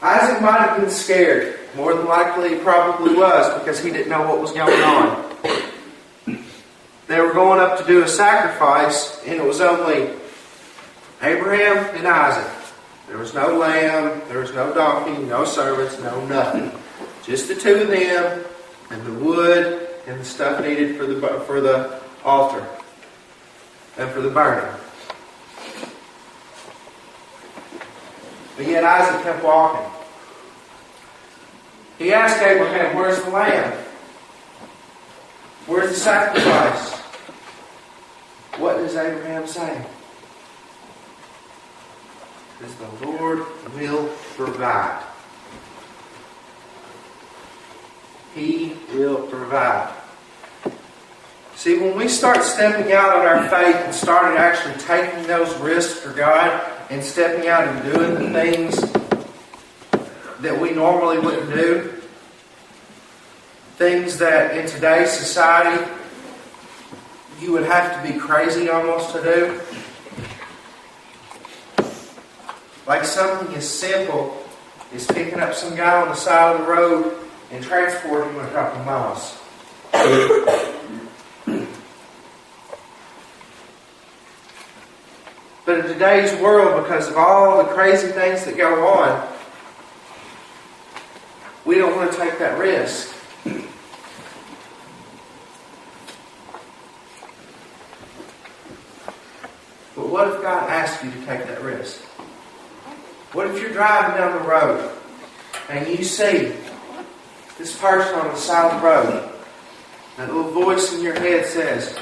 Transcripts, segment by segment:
Isaac might have been scared. More than likely he probably was, because he didn't know what was going on. They were going up to do a sacrifice, and it was only Abraham and Isaac. There was no lamb, there was no donkey, no servants, no nothing. Just the two of them, and the wood, and the stuff needed for the altar, and for the burning. But yet Isaac kept walking. He asked Abraham, "Where's the lamb? Where's the sacrifice?" What does Abraham say? Because the Lord will provide. He will provide. See, when we start stepping out on our faith and started actually taking those risks for God and stepping out and doing the things that we normally wouldn't do, things that in today's society you would have to be crazy almost to do. Like something as simple as picking up some guy on the side of the road and transporting him a couple of miles. But in today's world, because of all the crazy things that go on, we don't want to take that risk. But what if God asks you to take that risk? What if you're driving down the road and you see this person on the side of the road? That little voice in your head says,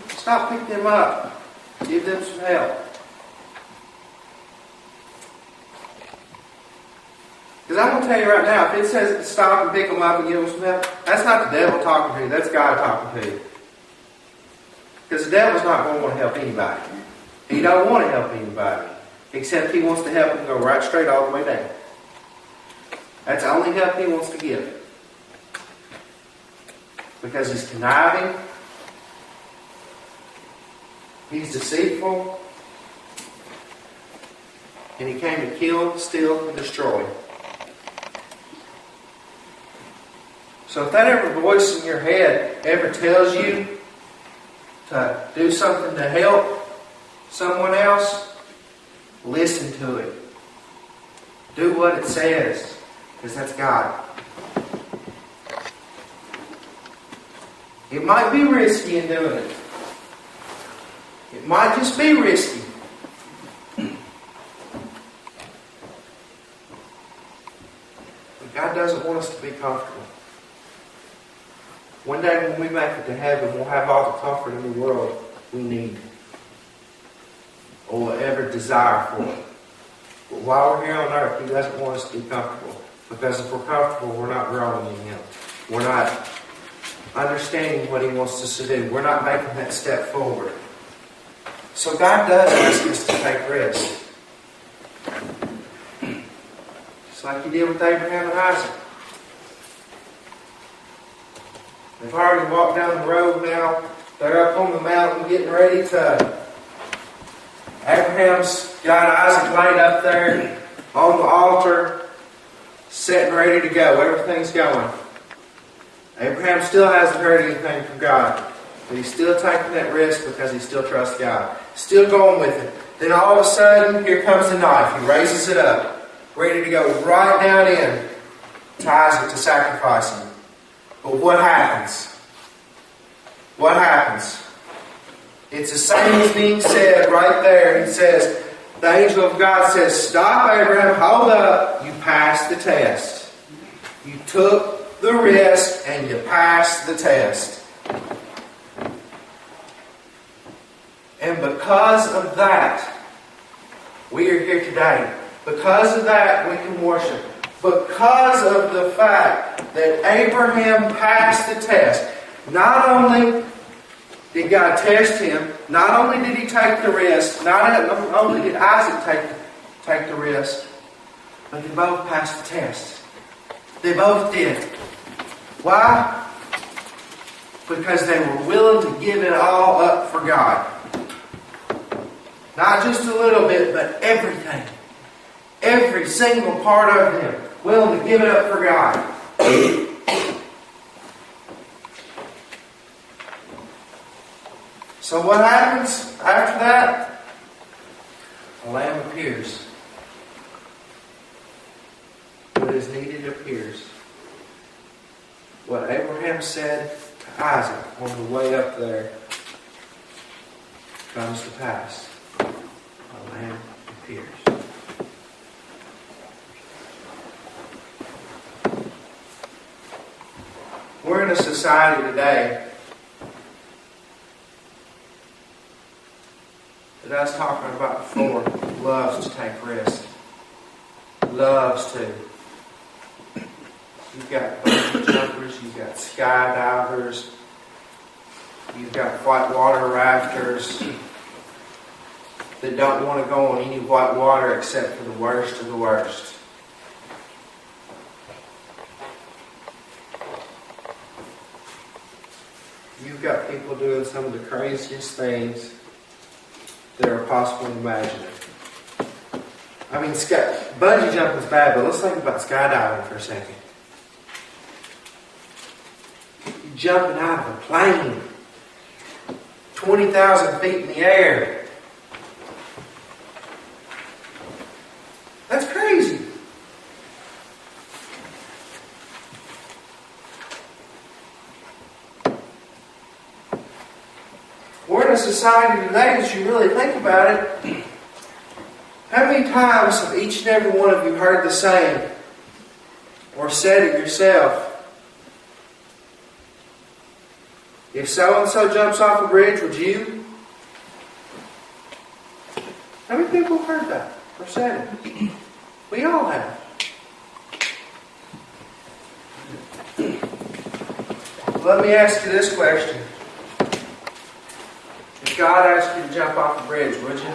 "Stop, pick them up. Give them some help." Because I'm going to tell you right now, if it says stop and pick them up and give them some help, that's not the devil talking to you. That's God talking to you. Because the devil's not going to want to help anybody. He don't want to help anybody. Except he wants to help them go right straight all the way down. That's the only help he wants to give. Because he's conniving. He's deceitful. And he came to kill, steal, and destroy. So if that ever voice in your head ever tells you to do something to help someone else, listen to it. Do what it says, because that's God. It might be risky in doing it. It might just be risky. But God doesn't want us to be comfortable. One day when we make it to heaven, we'll have all the comfort in the world we need or will ever desire for. But while we're here on earth, He doesn't want us to be comfortable. Because if we're comfortable, we're not growing in Him. We're not understanding what He wants us to do. We're not making that step forward. So God does ask us to take risks. Just like He did with Abraham and Isaac. They've already walked down the road now. They're up on the mountain getting ready to... Abraham's got Isaac laid up there on the altar, set and ready to go. Everything's going. Abraham still hasn't heard anything from God. But he's still taking that risk because he still trusts God. Still going with it. Then all of a sudden, here comes the knife. He raises it up, ready to go right down in to Isaac to sacrifice him. But what happens? What happens? It's the same as being said right there. He says, the angel of God says, "Stop, Abraham, hold up. You passed the test. You took the risk and you passed the test." And because of that, we are here today. Because of that, we can worship. Because of the fact that Abraham passed the test, not only did God test him, not only did he take the risk, not only did Isaac take the risk, but they both passed the test. They both did. Why? Because they were willing to give it all up for God. Not just a little bit, but everything. Every single part of him. Willing to give it up for God. So what happens after that? A lamb appears. What is needed appears. What Abraham said to Isaac on the way up there comes to pass. A lamb appears. We're in a society today that I was talking about before loves to take risks. Loves to. You've got bungee jumpers, you've got skydivers, you've got whitewater rafters that don't want to go on any white water except for the worst of the worst. You've got people doing some of the craziest things that are possible to imagine. I mean, bungee jumping is bad, but let's think about skydiving for a second. You're jumping out of a plane, 20,000 feet in the air. That's crazy. We're in a society today, as you really think about it, how many times have each and every one of you heard the saying, or said it yourself, if so-and-so jumps off a bridge, would you? How many people have heard that, or said it? We all have. Let me ask you this question. If God asked you to jump off a bridge, would you?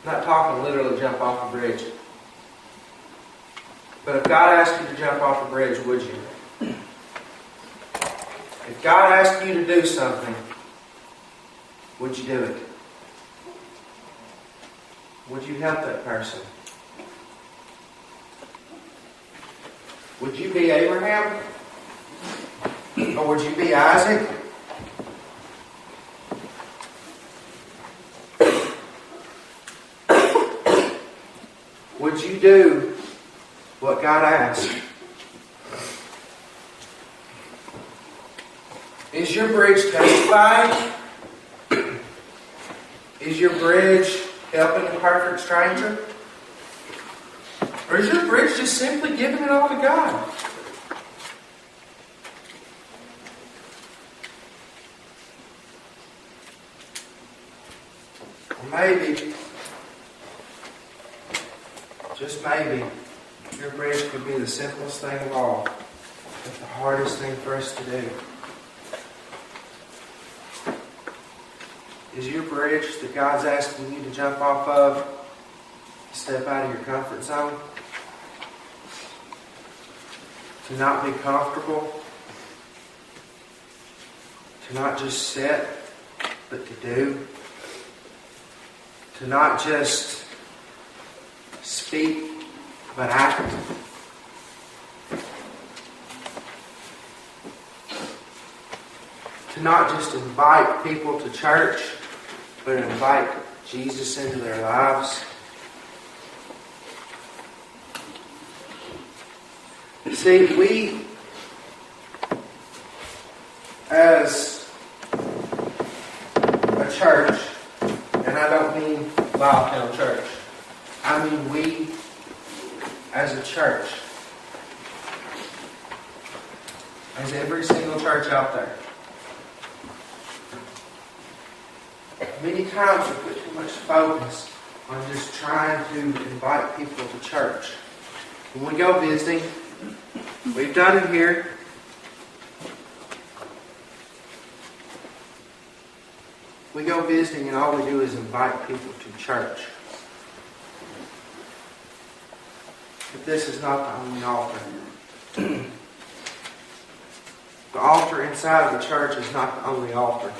I'm not talking literally jump off a bridge. But if God asked you to jump off a bridge, would you? If God asked you to do something, would you do it? Would you help that person? Would you be Abraham? Or would you be Isaac? Would you do what God asked? Is your bridge testifying? Is your bridge helping a perfect stranger? Or is your bridge just simply giving it all to God? Or maybe, just maybe, your bridge could be the simplest thing of all, but the hardest thing for us to do. Is your bridge that God's asking you to jump off of, step out of your comfort zone? To not be comfortable? To not just sit, but to do? To not just speak, but act? To not just invite people to church, but invite Jesus into their lives. See, we, as a church, and I don't mean Lyletown Church, I mean we, as a church, as every single church out there, many times we put too much focus on just trying to invite people to church. When we go visiting, we've done it here. We go visiting and all we do is invite people to church. But this is not the only altar. The altar inside of the church is not the only altar.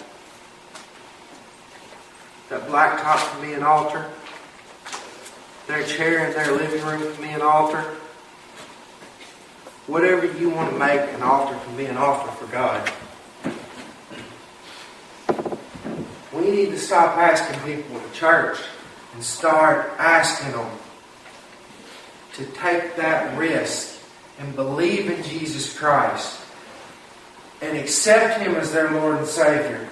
That blacktop can be an altar. their chair in their living room can be an altar. Whatever you want to make an altar can be an altar for God. We need to stop asking people to church and start asking them to take that risk and believe in Jesus Christ and accept Him as their Lord and Savior.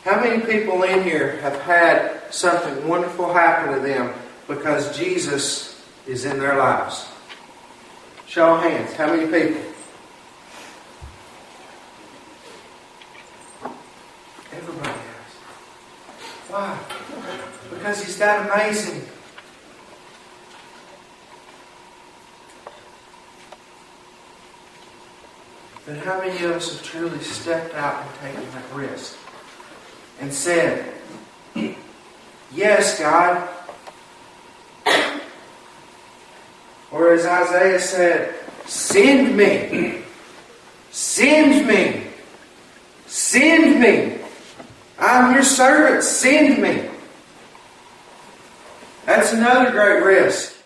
How many people in here have had something wonderful happen to them because Jesus is in their lives? Show of hands. How many people? Everybody has. Why? Because He's that amazing. But how many of us have truly stepped out and taken that risk and said, yes, God. Or as Isaiah said, send me. Send me. Send me. I'm your servant. Send me. That's another great risk.